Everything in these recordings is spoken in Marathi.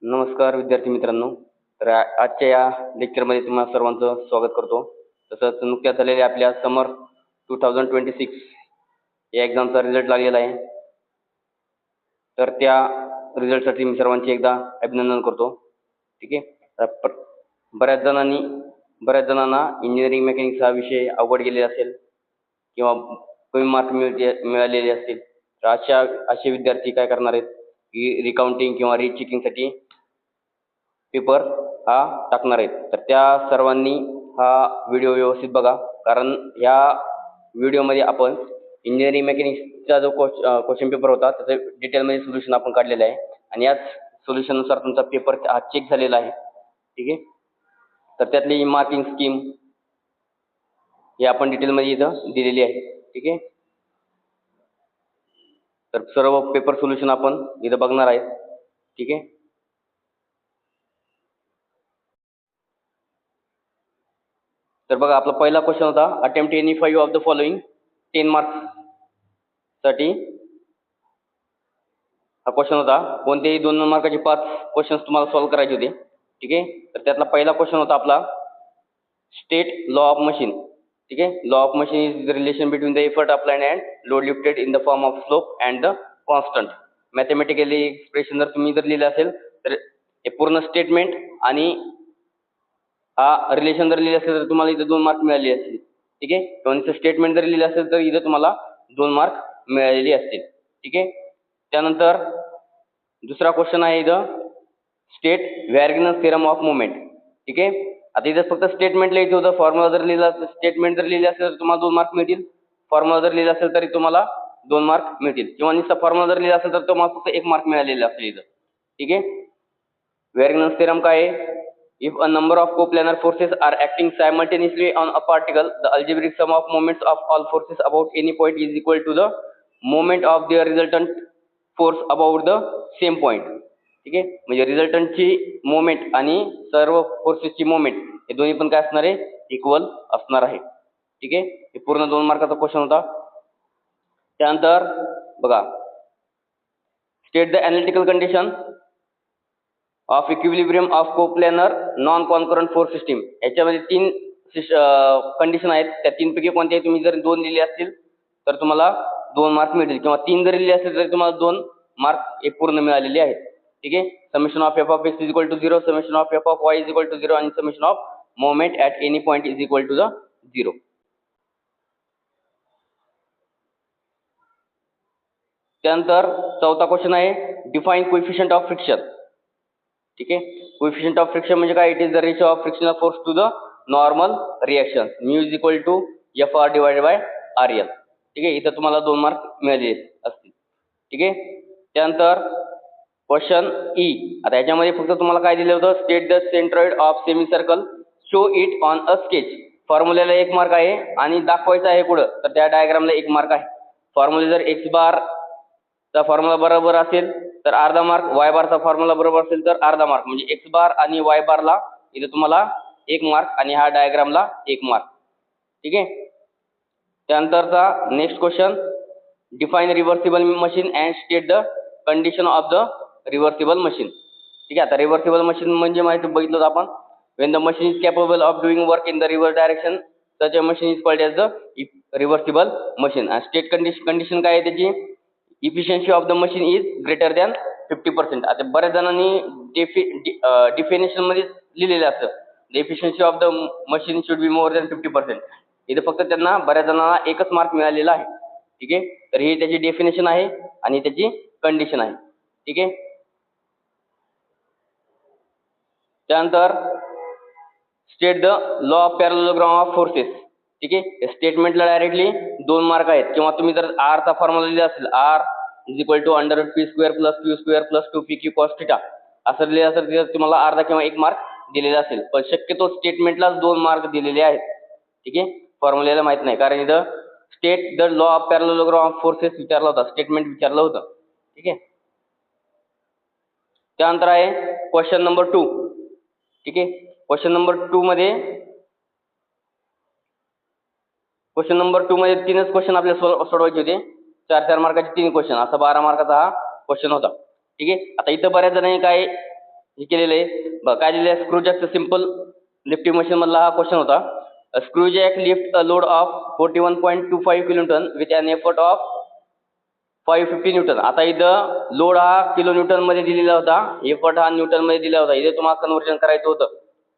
नमस्कार विद्यार्थी मित्रांनो. तर आजच्या या लेक्चरमध्ये तुम्हा सर्वांचं स्वागत करतो. तसंच नुकत्याच झालेल्या आपल्या समर 2026 या एक्झामचा रिझल्ट लागलेला आहे. तर त्या रिझल्टसाठी मी सर्वांचे एकदा अभिनंदन करतो. ठीक आहे. बऱ्याच जणांना इंजिनिअरिंग मेकॅनिक्स हा विषय अवघड गेलेला असेल किंवा कमी मार्क मिळालेले असतील. तर असे विद्यार्थी काय करणार आहेत की रिकाउंटिंग किंवा रीचेकिंगसाठी पेपर हा टाकणार आहेत. तर त्या सर्वांनी हा व्हिडिओ व्यवस्थित बघा, कारण ह्या व्हिडिओमध्ये आपण इंजिनिअरिंग मेकॅनिक्सचा जो क्वेश्चन पेपर होता त्याचं डिटेलमध्ये सोल्युशन आपण काढलेलं आहे आणि याच सोल्युशननुसार तुमचा पेपर हा चेक झालेला आहे. ठीक आहे. तर त्यातली मार्किंग स्कीम हे आपण डिटेलमध्ये इथं दिलेली आहे. ठीक आहे. तर सर्व पेपर सोल्युशन आपण इथं बघणार आहे. ठीक आहे. तर बघा, आपला पहिला क्वेश्चन होता attempt any 5 of the following 10 marks साठी हा क्वेश्चन होता. कोणतेही 2 मार्काचे 5 क्वेश्चन्स तुम्हाला सॉल्व्ह करायचे होते. ठीक आहे. तर त्यातला पहिला क्वेश्चन होता आपला स्टेट लॉ ऑफ मशीन. ठीक आहे. Law of machine is the relation between the effort applied and load lifted in the form of slope and the constant. Mathematically expression जर तुम्ही लिहिलं असेल तर हे पूर्ण स्टेटमेंट आणि हा रिलेशन जर लिहिलं असेल तर तुम्हाला इथं 2 मार्क मिळाले असतील. ठीक आहे. किंवा स्टेटमेंट जर लिहिलं असेल तर इथं तुम्हाला 2 मार्क मिळालेले असतील. ठीक आहे. त्यानंतर दुसरा क्वेश्चन आहे इथं स्टेट व्हॅरग्नस थेरम ऑफ मोमेंट. ठीक आहे. आता इथं फक्त स्टेटमेंट लिहायचं होतं. फॉर्म्युला जर लिहिला स्टेटमेंट जर लिहिलं असेल तर तुम्हाला 2 मार्क मिळतील. फॉर्म्युला जर लिहिला असेल तरी तुम्हाला 2 मार्क मिळतील, किंवा नुसता फॉर्म्युला जर लिहिला असेल तर तुम्हाला फक्त 1 मार्क मिळालेला असेल इथं. ठीक आहे. व्हॅरग्नस थेरम काय आहे? If a number of coplanar forces are acting simultaneously on a particle, the algebraic sum of moments of all forces about any point is equal to the moment of their resultant force about the same point. ठीक आहे. म्हणजे रिझल्टंटची मोमेंट आणि सर्व फोर्सेसची मोमेंट हे दोन्ही पण काय असणार आहे? इक्वल असणार आहे. ठीक आहे. हे पूर्ण 2 मार्काचा क्वेश्चन होता. त्यानंतर बघा, state the analytical condition of equilibrium of coplanar non concurrent force system. याच्यामध्ये 3 कंडिशन आहेत. त्या 3 पैकी कोणत्याही तुम्ही जर 2 लिहिले असतील तर तुम्हाला 2 मार्क मिळतील, किंवा 3 जरी लिहिले असतील तरी तुम्हाला 2 मार्क हे पूर्ण मिळालेले आहेत. ठीक आहे. Summation of F of X is equal to 0, summation of F of Y is equal to 0 आणि summation of moment at any point is equal to the 0. त्यानंतर चौथा क्वेश्चन आहे डिफाईन कोएफिशियंट ऑफ फ्रिक्शन. ठीक आहे. कोएफिशियंट ऑफ फ्रिक्शन म्हणजे काय? It is the ratio of frictional force to the normal reaction. Mu is equal to F R divided by R L. ठीक आहे. इथं तुम्हाला 2 मार्क मिळाले असतील. ठीक आहे. त्यानंतर क्वेश्चन ई. आता याच्यामध्ये फक्त तुम्हाला काय दिलं होतं? State the centroid of semi circle, show it on a sketch. फॉर्म्युल्याला 1 मार्क आहे आणि दाखवायचं आहे कुठं, तर त्या डायग्रामला 1 मार्क आहे. फॉर्म्युला जर एक्स बार चा फॉर्म्युला बरोबर असेल तर अर्धा मार्क, वाय बारचा फॉर्म्युला बरोबर असेल तर अर्धा मार्क. म्हणजे एक्स बार आणि वाय बारला इथे तुम्हाला 1 मार्क आणि हा डायग्रामला 1 मार्क. ठीक आहे. त्यानंतरचा next question define reversible machine and state the condition of the reversible machine. ठीक आहे. आता रिव्हर्सिबल मशीन म्हणजे माहिती बघितलं आपण, when the machine is capable of doing work in the reverse direction such a machine is called as the reversible machine. आणि स्टेट कंडिशन काय आहे त्याची? Efficiency of the machine is greater than 50%. आता बऱ्याच जणांनी डिफिनेशन मध्ये लिहिलेलं असतं the efficiency of the machine should be more than 50%. इथे फक्त त्यांना बऱ्याच जणांना 1च मार्क मिळालेला आहे. ठीक आहे. तर ही त्याची डेफिनेशन आहे आणि त्याची कंडिशन आहे. ठीक आहे. त्यानंतर state the law of parallelogram of forces. ठीक आहे. स्टेटमेंटला डायरेक्टली 2 मार्क आहेत, किंवा तुम्ही जर आर चा फॉर्म्युला लिहिला असेल R is equal to under P square plus Q square plus 2 P cos theta असं लिहिलं असेल तर तुम्हाला अर्धा किंवा 1 मार्क दिलेला असेल. पण शक्यतो स्टेटमेंटलाच 2 मार्क दिलेले आहेत. ठीक आहे. फॉर्म्युल्याला माहित नाही, कारण इथं state the law of parallelogram of forces विचारला होता, स्टेटमेंट विचारलं होतं. ठीक आहे. त्यानंतर आहे क्वेश्चन नंबर 2. ठीक आहे. क्वेश्चन नंबर 2 मध्ये 3च क्वेश्चन आपल्याला सोडवायचे होते. 4 मार्काचे 3 क्वेश्चन, असा 12 मार्काचा हा क्वेश्चन होता. ठीक आहे. आता इथं बऱ्याच जणांनी काय हे केलेलं आहे बघा. काय दिलेलं आहे, स्क्रू जॅकचं सिम्पल लिफ्टिंग मशीन मधला हा क्वेश्चन होता. Screw jack lift a load of 41.25 kilonewton with an effort of 550 newton. आता इथं लोड हा किलो न्यूटन मध्ये दिलेला होता, एफर्ट हा न्यूटन मध्ये दिला होता. इथे तुम्हाला कन्वर्जन करायचं होतं,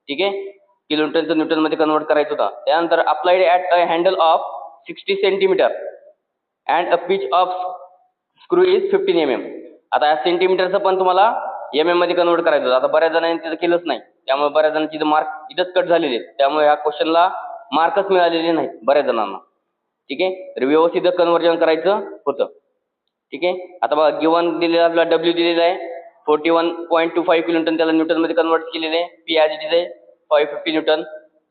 ठीक आहे. किलो न्यूटनचं न्यूटन मध्ये कन्वर्ट करायचं होता. त्यानंतर applied at a handle of 60 centimetre and a pitch of screw is 15 mm. आता सेंटीमीटरचं पण तुम्हाला MM मध्ये कन्वर्ट करायचं होतं. आता बऱ्याच जणांनी तिथं केलंच नाही, त्यामुळे बऱ्याच जणांची मार्क इथंच कट झालेले आहेत. त्यामुळे ह्या क्वेश्चनला मार्कच मिळालेले नाहीत बऱ्याच जणांना, ठीक आहे. तर व्यवस्थित कन्वर्जन करायचं होतं, ठीक आहे. आता बघा, गिवन दिलेला आपला W दिलेला आहे 41.25 किलोन्यूटन, त्याला न्यूटन मध्ये कन्वर्ट केलेले आहे. P ॲज इट इज आहे 550 न्यूटन.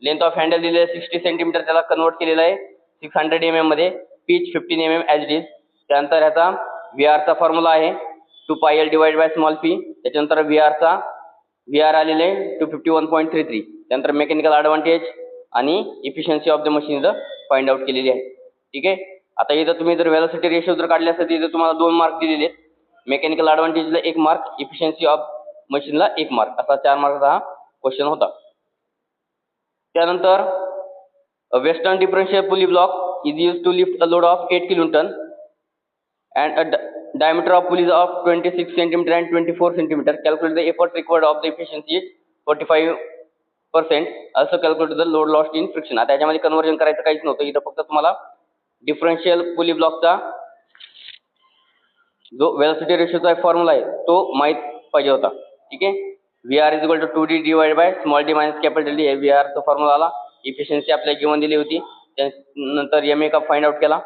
लेंथ ऑफ हँडल दिलेलं आहे 60 सेंटीमीटर, त्याला कन्वर्ट केलेलं आहे 600 mm मध्ये. Pitch 15 mm as it is. त्यानंतर ह्याचा VR चा फॉर्म्युला आहे 2πL divide by small p. त्याच्यानंतर VR आलेले आहे 251.33. त्यानंतर मेकॅनिकल ॲडव्हान्टेज आणि इफिशियन्सी ऑफ द मशीन इथं फाइंड आउट केलेली आहे, ठीक आहे. आता इथं तुम्ही जर व्हेलॉसिटी रेशो जर काढले असते, इथं तुम्हाला 2 मार्क दिलेले आहेत. मेकॅनिकल ॲडव्हान्टेजला 1 मार्क, इफिशियन्सी ऑफ मशीनला 1 मार्क, असा 4 मार्कचा हा क्वेश्चन होता. त्यानंतर western differential pulley block is use to lift a load of 8 kilonewton and a diameter of pulleys of 26 centimeter and 24 centimeter. Calculate the effort required of the efficiency is 45%. Also calculate the load lost in friction. आता याच्यामध्ये कन्वर्जन करायचं काहीच नव्हतं, इथं फक्त तुम्हाला डिफरन्शियल पुली ब्लॉकचा जो वेलोसिटी रेशोचा फॉर्म्युला आहे तो माहित पाहिजे होता, ठीक आहे. VR is equal to 2D divide by small d minus capital D. VR चा फॉर्म्युला आला. इफिशियन्सी आपल्याला गिवन दिली होती, त्यानंतर MA का फाइंड आउट केला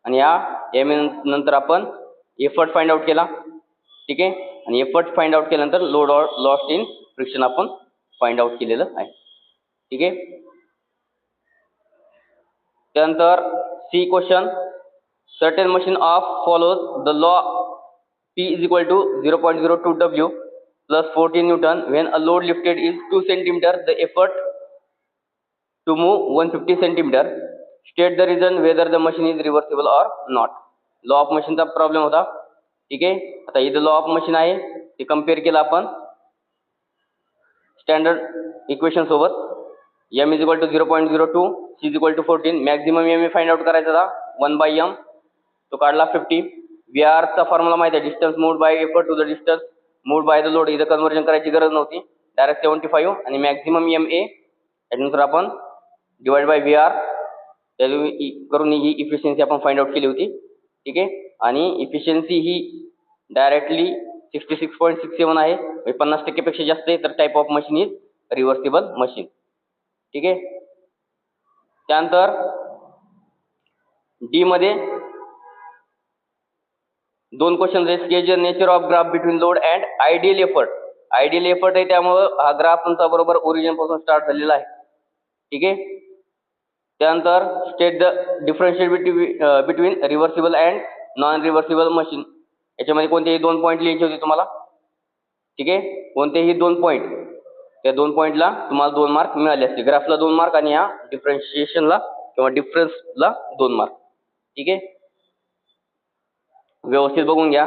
आणि या MA नंतर आपण एफर्ट फाइंड आउट केला, ठीक आहे. आणि एफर्ट फाइंड आउट केल्यानंतर लोड लॉस्ट इन फ्रिक्शन आपण फाइंड आउट केलेलं आहे, ठीक आहे. त्यानंतर C question, certain machine of follows the law P is equal to 0.02 W plus 14 Newton when a load lifted is 2 centimeter. The effort to move 150 centimeter. State the reason whether the machine is reversible or not. Law of मशीनचा प्रॉब्लेम होता, ठीक आहे. आता इथं लॉ ऑफ मशीन आहे, ते कम्पेअर केलं आपण स्टँडर्ड इक्वेशन सोबत. M is equal to 0.02, C is equal to 14. Maximum MA find out करायचा होता 1/m, तो काढला 50. VR चा फॉर्म्युला माहिती आहे, distance moved by effort to the distance moved by the load. इथं कन्वर्जन करायची गरज नव्हती, डायरेक्ट 75 आणि मॅक्झिमम MA. त्यानंतर आपण डिवाइड बाय VR करून ही इफिशियन्सी आपण फाइंड आउट केली होती, ठीक आहे. आणि इफिशियन्सी ही डायरेक्टली 66.67 आहे, 50% पेक्षा जास्त आहे. तर type of machine is reversible machine, ठीक आहे. त्यानंतर डी मध्ये 2 क्वेश्चन आहेत. Sketch the nature of graph between load and ideal effort. Ideal effort आहे, त्यामुळं हा ग्राफ तुमचा बरोबर ओरिजिन पासून स्टार्ट झालेला आहे, ठीक आहे. त्यानंतर state the differentiate between reversible and non reversible machine. याच्यामध्ये कोणतेही 2 पॉईंट लिहायचे होते तुम्हाला, ठीक आहे. कोणतेही 2 पॉईंट, त्या 2 पॉईंटला तुम्हाला 2 मार्क मिळाले असते. ग्राफला 2 मार्क आणि या डिफरन्शिएशनला किंवा डिफरन्सला 2 मार्क, ठीक आहे. व्यवस्थित बघून घ्या.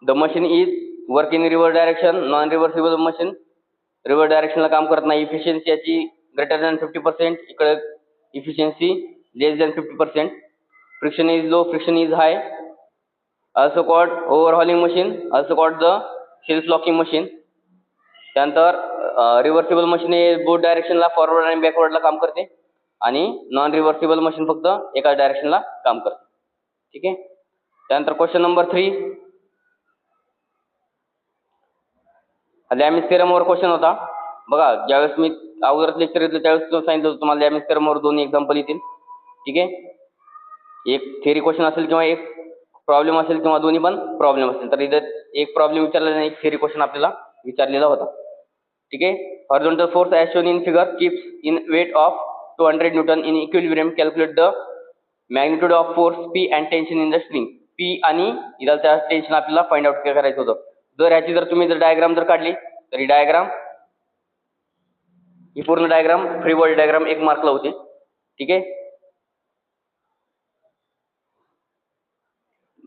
The machine is work in reverse direction. Non reversible machine reverse डायरेक्शनला काम करत नाही. इफिशियन्सी याची ग्रेटर दॅन 50%, इकडे efficiency less than 50%. Friction is low, friction is high. also called overhauling machine, also called the self locking machine. त्यानंतर रिव्हर्सिबल मशीन हे बोथ डायरेक्शनला फॉरवर्ड आणि बॅकवर्डला काम करते आणि नॉन रिव्हर्सिबल मशीन फक्त एका डायरेक्शनला काम करते, ठीक आहे. त्यानंतर क्वेश्चन नंबर 3, लॅमिस थेरमवर क्वेश्चन होता. बघा, ज्यावेळेस मी अगोदरच लेक्चर घेतलं त्यावेळेस सांगितलं होतं तुम्हाला लॅमिस थेरमवर 2 एक्झाम्पल येतील, ठीक आहे. एक थेरी क्वेश्चन असेल किंवा एक प्रॉब्लेम असेल किंवा दोन्ही पण प्रॉब्लेम असेल. तर इथं एक प्रॉब्लेम विचारलेला नाही, एक थेरी क्वेश्चन आपल्याला विचारलेला होता, ठीक आहे. Horizontal force as shown in figure keeps in weight of 200 newton in equilibrium. Calculate the magnitude of force P and tension in the string. P आणि इथं टेन्शन आपल्याला फाइंड आउट करायचं होतं. जर ह्याची तुम्ही डायग्राम जर काढली तर ही डायग्राम, ही पूर्ण डायग्राम फ्री बॉडी डायग्राम 1 मार्कला होती, ठीक आहे.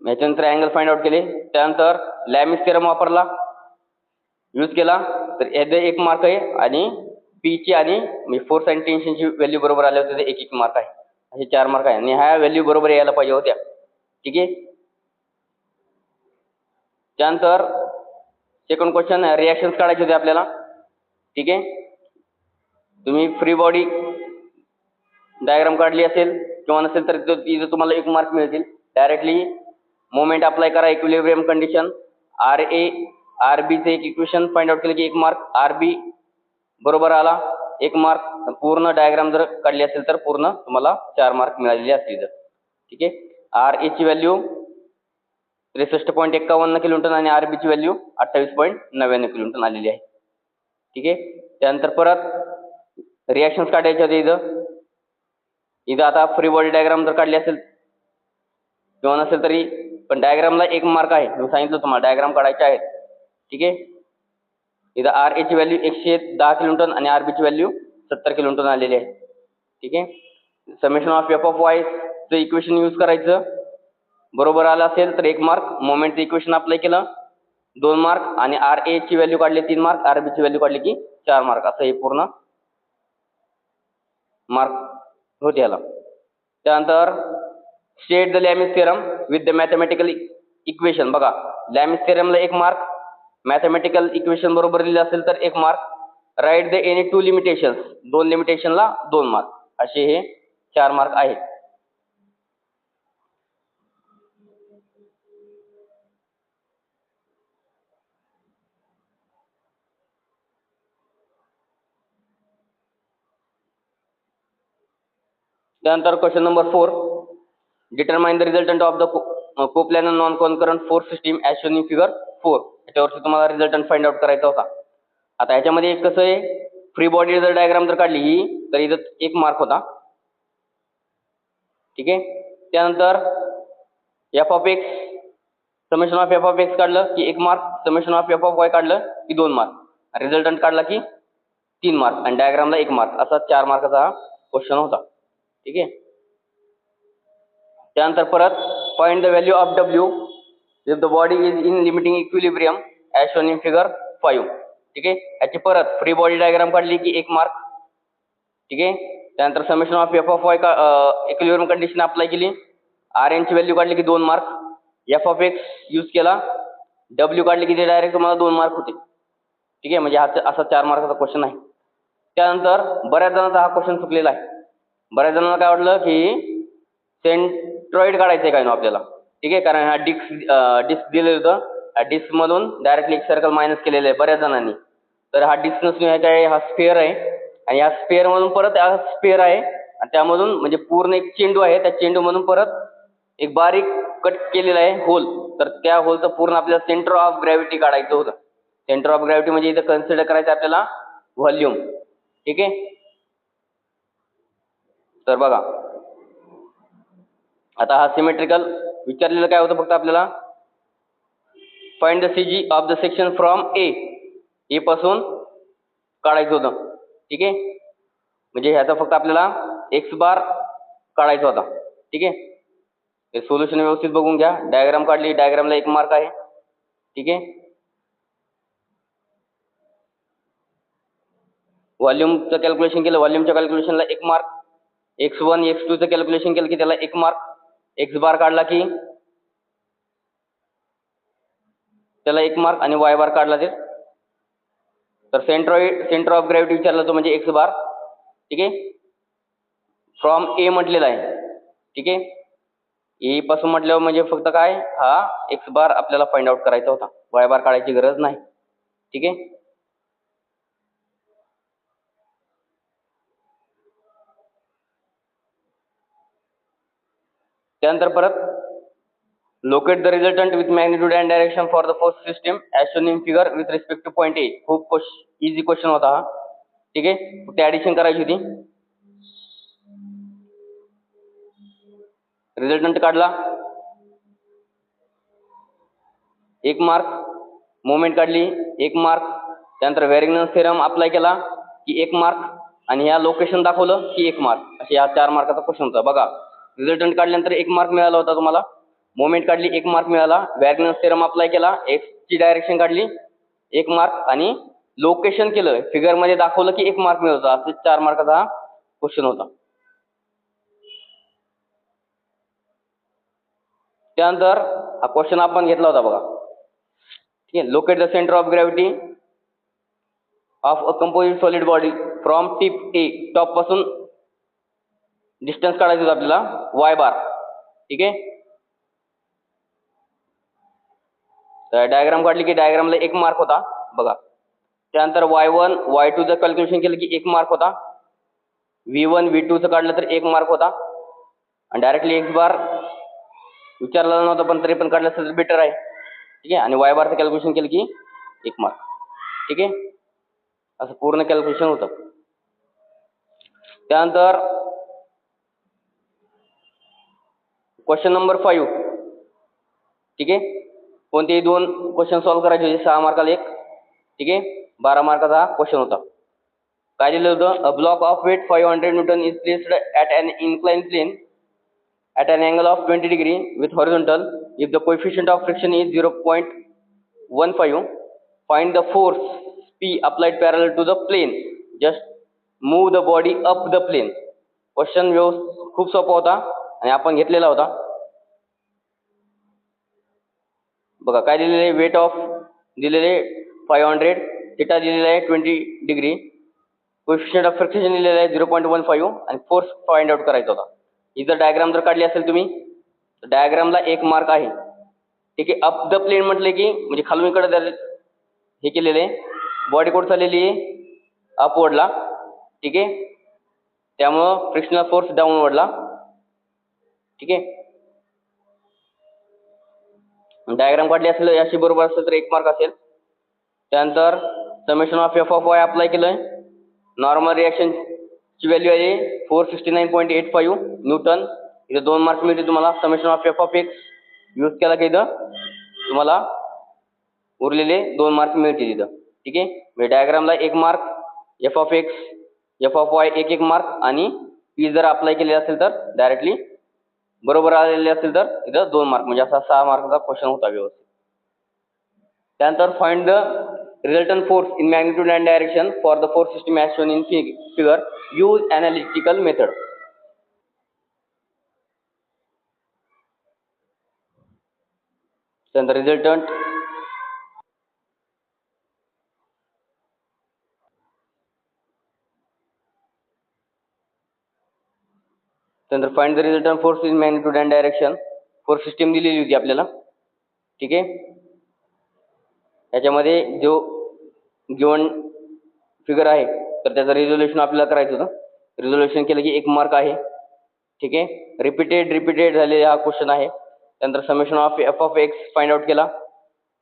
याच्यानंतर अँगल फाइंड आउट केले. त्यानंतर लॅमिस थेरम वापरला. यूज केला तर याचे 1 मार्क आहे आणि पीची आणि म्हणजे फोर्स आणि टेन्शनची व्हॅल्यू बरोबर आल्या होत्या तर 1 मार्क आहे. असे 4 मार्क आहे आणि ह्या व्हॅल्यू बरोबर यायला पाहिजे होत्या. ठीक आहे. त्यानंतर सेकंड क्वेश्चन रिॲक्शन्स काढायचे होते आपल्याला. ठीक आहे. तुम्ही फ्री बॉडी डायग्राम काढली असेल किंवा नसेल तर इथं तुम्हाला 1 मार्क मिळतील. डायरेक्टली मोमेंट अप्लाय करा, equilibrium condition, R A R बीचे एक इक्वेशन फाइंड आउट केलं की 1 मार्क, आर बी बरोबर आला 1 मार्क, पूर्ण डायग्राम जर काढली असेल तर पूर्ण तुम्हाला 4 मार्क मिळालेले असतील. ठीक आहे. आर एची व्हॅल्यू 63.51 किलोन्यूटन आणि आर बीची व्हॅल्यू 28.99 किलोन्यूटन आलेली आहे. ठीक आहे. त्यानंतर परत रिॲक्शन्स काढायचे होते. इथं आता फ्री बॉडी डायग्राम जर काढली असेल किंवा नसेल तरी पण डायग्रामला 1 मार्क आहे. मी सांगितलं तुम्हाला डायग्राम काढायचे आहेत. ठीक आहे. इथं आर एची व्हॅल्यू 110 किलोन्यूटन आणि आर बीची व्हॅल्यू 70 किलोन्यूटन आलेली आहे. ठीक आहे. समेशन ऑफ एफ ऑफ वायचं इक्वेशन यूज करायचं, बरोबर आलं असेल तर 1 मार्क, मोमेंटचं इक्वेशन अप्लाय केलं 2 मार्क आणि आर एची व्हॅल्यू काढली 3 मार्क, आर बीची व्हॅल्यू काढली की 4 मार्क, असं हे पूर्ण मार्क होते याला. त्यानंतर state the Lami's theorem with the mathematical equation. बघा लॅमिस थेरमला 1 मार्क, मॅथमॅटिकल इक्वेशन बरोबर दिलं असेल तर 1 mark, write the any 2 limitations, 2 लिमिटेशनला 2 मार्क, असे हे 4 मार्क आहेत. त्यानंतर question number 4, determine the resultant of the coplanar non concurrent force system as shown in figure 4. याच्यावरती तुम्हाला रिझल्टंट फाइंड आउट करायचा होता. आता ह्याच्यामध्ये कसं आहे, फ्री बॉडी जर डायग्राम जर काढली ही तर इथं 1 मार्क होता. ठीक आहे. त्यानंतर F of x, summation of F of x काढलं की 1 mark, summation of F of Y काढलं की 2 मार्क, रिझल्टंट काढला की 3 मार्क आणि डायग्रामला 1 मार्क, असा 4 मार्काचा हा क्वेश्चन होता. ठीक आहे. त्यानंतर परत find the value of W if the body is in limiting equilibrium as shown in figure 5. ठीक आहे. याची परत फ्री बॉडी डायग्राम काढली की 1 मार्क. ठीक आहे. त्यानंतर summation of F of Y equilibrium condition apply केली, आर एनची व्हॅल्यू काढली की 2 mark, F of x use केला, डब्ल्यू काढली की ते डायरेक्ट तुम्हाला 2 मार्क होते. ठीक आहे. म्हणजे हा असा 4 मार्काचा क्वेश्चन आहे. त्यानंतर बऱ्याच जणांचा हा क्वेश्चन चुकलेला आहे. बऱ्याच जणांना काय वाटलं की सेंट्रॉइड काढायचं आहे काय ना आपल्याला. ठीक आहे. कारण हा डिस्क दिलेलं होतं, डिस्क मधून डायरेक्टली एक सर्कल मायनस केलेलं आहे बऱ्याच जणांनी. तर हा डिस्क नसून ह्याच्या हा स्फेअर आहे आणि या स्फेअर मधून परत हा स्फेअर आहे आणि त्यामधून म्हणजे पूर्ण एक चेंडू आहे, त्या चेंडू मधून परत एक बारीक कट केलेला आहे होल. तर त्या होलचं पूर्ण आपल्याला सेंटर ऑफ ग्रॅव्हिटी काढायचं होतं. सेंटर ऑफ ग्रॅव्हिटी म्हणजे इथं कन्सिडर करायचं आपल्याला व्हॉल्यूम. ठीक आहे. तर बघा आता हा सिमेट्रिकल विचारलेलं काय होतं, फक्त आपल्याला find the CG of the section from A पासून काढायचं होतं. ठीक आहे. म्हणजे ह्याचा फक्त आपल्याला एक्स बार काढायचा होता. ठीक आहे. हे सोल्युशन व्यवस्थित बघून घ्या. डायग्राम काढली, डायग्रामला 1 मार्क आहे. ठीक आहे. व्हॉल्यूमचं कॅल्क्युलेशन केलं, व्हॉल्यूमच्या कॅल्क्युलेशनला 1 मार्क, x1 x2 चं कॅल्क्युलेशन केलं की त्याला 1 मार्क, एक्स बार काढला की त्याला 1 मार्क आणि वाय बार काढला तर सेंटर ऑफ ग्रॅव्हिटी विचारला तो म्हणजे एक्स बार. ठीक आहे. फ्रॉम ए म्हटलेला आहे. ठीक आहे. ए पासून म्हटल्यावर म्हणजे फक्त काय, हा एक्स बार आपल्याला फाइंड आउट करायचा होता, वाय बार काढायची गरज नाही. ठीक आहे. त्यानंतर परत locate the resultant with magnitude and direction for the force system as shown in figure with respect two point A. खूप इझी क्वेश्चन होता हा. ठीक आहे. फक्त ॲडिशन करायची होती. रिझल्टंट काढला 1 मार्क, मोमेंट काढली 1 मार्क, त्यानंतर व्हेरिंग्टन थेरम अप्लाय केला की 1 मार्क आणि ह्या लोकेशन दाखवलं की 1 मार्क, असे हा 4 मार्काचा क्वेश्चन होता. बघा रिझल्टंट काढल्यानंतर 1 मार्क मिळाला होता तुम्हाला, मोमेंट काढली 1 मार्क मिळाला, व्हेरिंग्टन थेरम अप्लाय केला, एक्स ची डायरेक्शन काढली 1 मार्क आणि लोकेशन केलं फिगरमध्ये दाखवलं की 1 मार्क मिळतो. असे 4 मार्काचा हा क्वेश्चन होता. त्यानंतर हा क्वेश्चन आपण घेतला होता बघा. ठीक आहे. Locate the centre of gravity of a composite solid body from tip A, top पासून डिस्टन्स काढायचं होतं आपल्याला वाय बार. ठीक आहे. तर डायग्राम काढली की डायग्रामला 1 मार्क होता बघा. त्यानंतर y1 y2 चं कॅल्क्युलेशन केलं की 1 मार्क होता. v1 v2 चं काढलं तर 1 मार्क होता. आणि डायरेक्टली x बार विचारलेला नव्हता पण तरी पण काढलं तर बेटर आहे. ठीक आहे. आणि y बारचं कॅल्क्युलेशन केलं की 1 मार्क. ठीक आहे. असं पूर्ण कॅल्क्युलेशन होतं. त्यानंतर क्वेश्चन नंबर 5. ठीक आहे. कोणतेही 2 क्वेश्चन सॉल्व्ह करायचे होते. 6 मार्काला 1. ठीक आहे. 12 मार्काचा हा क्वेश्चन होता. काय दिलं होतं? A block of weight 500 newton is placed at an incline plane at an angle of 20 degree with horizontal. If the coefficient of friction is 0.15, find the force P applied parallel to the plane. Just move the body up the plane. Question खूप सोपा होता आणि आपण घेतलेला होता. बघा काय दिलेले, वेट ऑफ दिलेले 500, थिटा दिलेला आहे 20 डिग्री, कोएफिशिएंट ऑफ फ्रिक्शन दिलेला आहे 0.15 आणि फोर्स फाइंड आउट करायचा होता. ही जर डायग्राम जर काढली असेल तुम्ही तर डायग्रामला 1 मार्क आहे. ठीक आहे. अप द प्लेन म्हटले की म्हणजे खालून इकडे हे केलेले आहे, बॉडी कोड चाललेली आहे अपवर्डला. ठीक आहे. त्यामुळं फ्रिक्शनल फोर्स डाऊनवर्डला. ठीक आहे. डायग्राम काढली असेल याशी बरोबर असेल तर 1 मार्क असेल. त्यानंतर summation of F of Y apply केलंय. नॉर्मल रिॲक्शन ची व्हॅल्यू आहे 469.85 न्यूटन. इथं 2 मार्क मिळते तुम्हाला. Summation of F of x use केला की इथं तुम्हाला उरलेले 2 मार्क मिळतील इथं. ठीक आहे. म्हणजे डायग्रामला 1 mark, F of x F of Y 1 mark आणि पी जर अप्लाय केले असेल तर डायरेक्टली बरोबर आलेले असेल तर इथं 2 मार्क. म्हणजे असा 6 मार्कचा क्वेश्चन होता व्यवस्थित. त्यानंतर find the resultant force in magnitude and direction for the force system as shown in figure. Use analytical method. Then the resultant find the resultant force in magnitude and direction. Force system दिलेली होती आपल्याला. ठीक आहे. याच्यामध्ये जो गिवन फिगर आहे तर त्याचं रिझोल्युशन आपल्याला करायचं होतं. रिझोल्युशन केलं की 1 मार्क आहे. ठीक आहे. रिपीटेड झालेला हा क्वेश्चन आहे. त्यानंतर summation of F of x find out केला,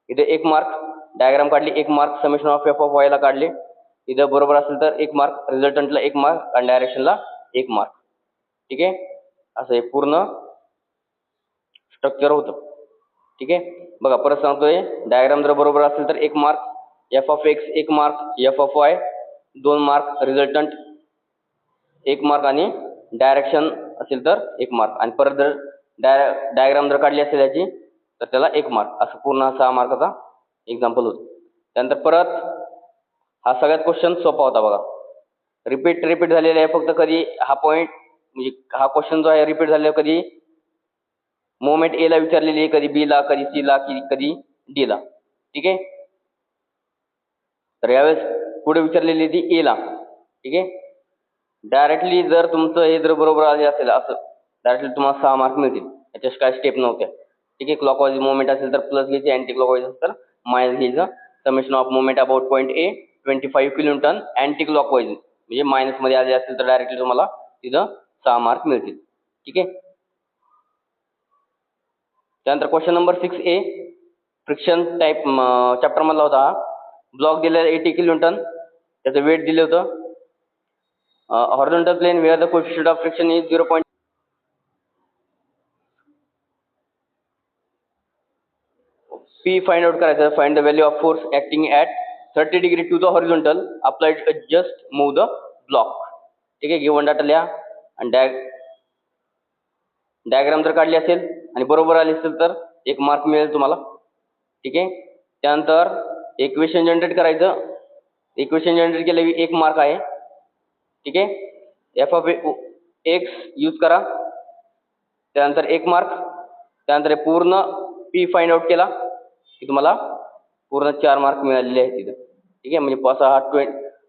इथे 1 मार्क. डायग्राम काढली 1 mark. Summation of F of Y ला काढले, इथं बरोबर असेल तर 1 मार्क. रिझल्टंटला 1 मार्क आणि डायरेक्शनला 1 मार्क. ठीक आहे. असं हे पूर्ण स्ट्रक्चर होतं. ठीक आहे. बघा परत सांगतोय, डायग्राम जर बरोबर असेल तर 1 mark, F of x 1 mark, F of Y 2 mark, resultant 1 mark आणि डायरेक्शन असेल तर 1 मार्क. आणि परत जर डायग्राम जर काढली असेल याची तर त्याला 1 मार्क. असं पूर्ण 6 मार्काचा एक्झाम्पल होतं. त्यानंतर परत हा सगळ्यात क्वेश्चन सोपा होता बघा. रिपीट झालेला आहे. फक्त कधी हा पॉईंट म्हणजे हा क्वेश्चन जो आहे रिपीट झालेला, कधी मोमेंट ए ला विचारलेली आहे, कधी बी ला, कधी सी ला, कधी डी ला. ठीक आहे. तर यावेळेस पुढे विचारलेली ती ए ला. ठीक आहे. डायरेक्टली जर तुमचं हे जर बरोबर आले असेल असं डायरेक्टली तुम्हाला 6 मार्क मिळतील. याच्यात काय स्टेप नव्हत्या. ठीक आहे. क्लॉकवाईज मुवमेंट असेल तर प्लस घ्यायचे, अँटी क्लॉकवाईज असेल तर मायनस घ्यायचं. Summation of movement about point A 25 kilonewton, anti clockwise म्हणजे मायनस मध्ये आले असेल तर डायरेक्टली तुम्हाला तिथं 6 मार्क मिळतील. ठीक आहे. त्यानंतर question number 6A friction type chapter मधला होता. ब्लॉक दिलेला 80 किलोन्यूटन, त्याचं वेट दिलं होतं. Horizontal plane where the coefficient of friction is 0. P find out करायचं. Find the value of force acting at 30 degree to the horizontal applied just move the block. ठीक आहे. गिवन डाटा लिहा आणि डायग्राम जर काढली असेल आणि बरोबर आली असेल तर 1 मार्क मिळेल तुम्हाला. ठीक आहे. त्यानंतर इक्वेशन जनरेट करायचं. इक्वेशन जनरेट केलं की 1 मार्क आहे. ठीक आहे. एफ ऑफ एक्स यूज करा, त्यानंतर 1 मार्क. त्यानंतर हे पूर्ण पी फाइंड आउट केला की तुम्हाला पूर्ण 4 मार्क मिळालेले आहेत तिथं. ठीक आहे. म्हणजे असा हा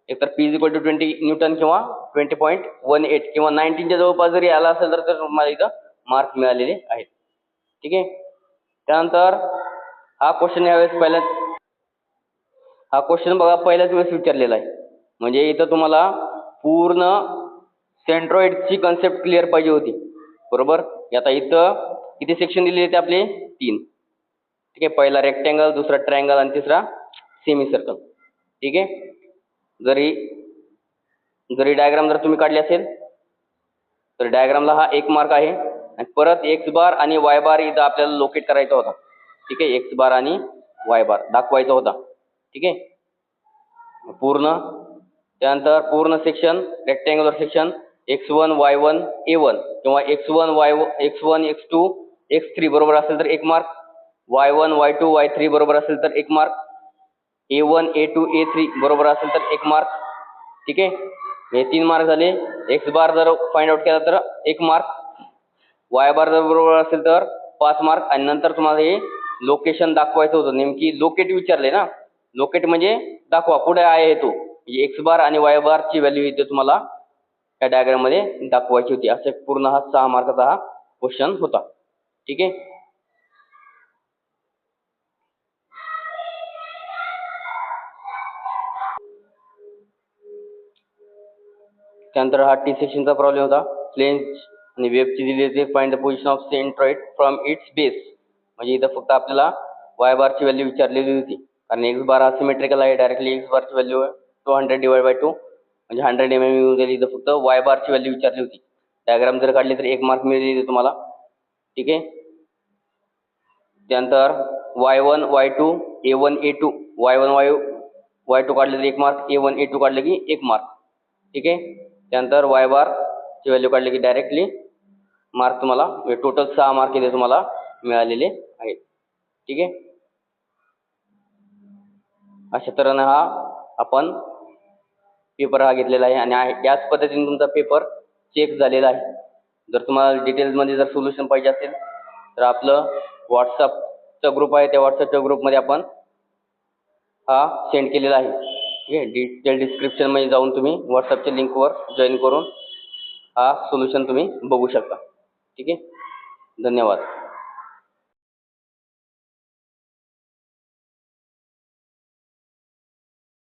एकतर P is equal to 20 newton किंवा 20.18 किंवा 19च्या जवळपास जरी आला असेल तर तुम्हाला इथं मार्क मिळालेले आहेत. ठीक आहे. त्यानंतर हा क्वेश्चन यावेळेस हा क्वेश्चन बघा पहिल्याच वेळेस विचारलेला आहे. म्हणजे इथं तुम्हाला पूर्ण सेंट्रॉइडची कन्सेप्ट क्लिअर पाहिजे होती. बरोबर. आता इथं किती सेक्शन दिलेले आहेत आपले? 3. ठीक आहे. पहिला रेक्टँगल, दुसरा ट्रायंगल आणि तिसरा सेमी सर्कल. ठीक आहे. जरी डायग्राम जर तुम्ही काढली असेल तर डायग्रामला हा 1 मार्क आहे. आणि परत एक्स बार आणि वाय बार इथं आपल्याला लोकेट करायचा होता. ठीक आहे. एक्स बार आणि वाय बार दाखवायचा होता. ठीक आहे. त्यानंतर पूर्ण section rectangular section x1 y1 a1 किंवा x1 x2 x3 बरोबर असेल तर 1 मार्क, y1 y2 y3 बरोबर असेल तर 1 मार्क, a1 a2 a3 बरोबर असेल तर 1 मार्क. ठीक आहे. हे 3 मार्क झाले. एक्स बार जर फाइंड आउट केला तर 1 मार्क, वाय बार जर बरोबर असेल तर 5 मार्क. आणि नंतर तुम्हाला हे लोकेशन दाखवायचं होतं. नेमकी लोकेट विचारले ना. लोकेट म्हणजे दाखवा कुठे आहे तो. म्हणजे एक्स बार आणि वाय बारची व्हॅल्यू इथे तुम्हाला या डायग्राम मध्ये दाखवायची होती. असे पूर्ण हा 6 मार्काचा हा क्वेश्चन होता. ठीक आहे. त्यानंतर हा टी सेक्शनचा प्रॉब्लेम होता. प्लेन्स आणि वेबची दिली होती. Find the position of centroid from its base. म्हणजे इथं फक्त आपल्याला वाय बारची व्हॅल्यू विचारलेली होती. कारण एक्स बार हा सिमेट्रिकल आहे. डायरेक्टली एक्स बारची व्हॅल्यू 200 डिवाइड 2 म्हणजे 100 mm येऊन जाईल. इथं फक्त वाय बारची व्हॅल्यू विचारली होती. डायग्राम जर काढली तर 1 मार्क मिळेल तुम्हाला. ठीक आहे. त्यानंतर y1 y2 a1 a2 y1 y2 काढले तर 1 मार्क, a1 a2 काढले की 1 मार्क. ठीक आहे. त्यानंतर वाय बार ची व्हॅल्यू काढली की डायरेक्टली मार्क तुम्हाला टोटल 6 मार्क इथे तुम्हाला मिळालेले आहेत. ठीक आहे. अशा तऱ्हेने हा आपण पेपर हा घेतलेला आहे आणि याच पद्धतीने तुमचा पेपर चेक झालेला आहे. जर तुम्हाला डिटेल्समध्ये जर सोल्युशन पाहिजे असेल तर आपलं व्हॉट्सअपचा ग्रुप आहे. त्या व्हॉट्सअपच्या ग्रुपमध्ये आपण हा सेंड केलेला आहे. ठीक आहे. डिटेल डिस्क्रिप्शनमध्ये जाऊन तुम्ही व्हॉट्सअपच्या लिंकवर जॉईन करून हा सोल्युशन तुम्ही बघू शकता. ठीक आहे. धन्यवाद.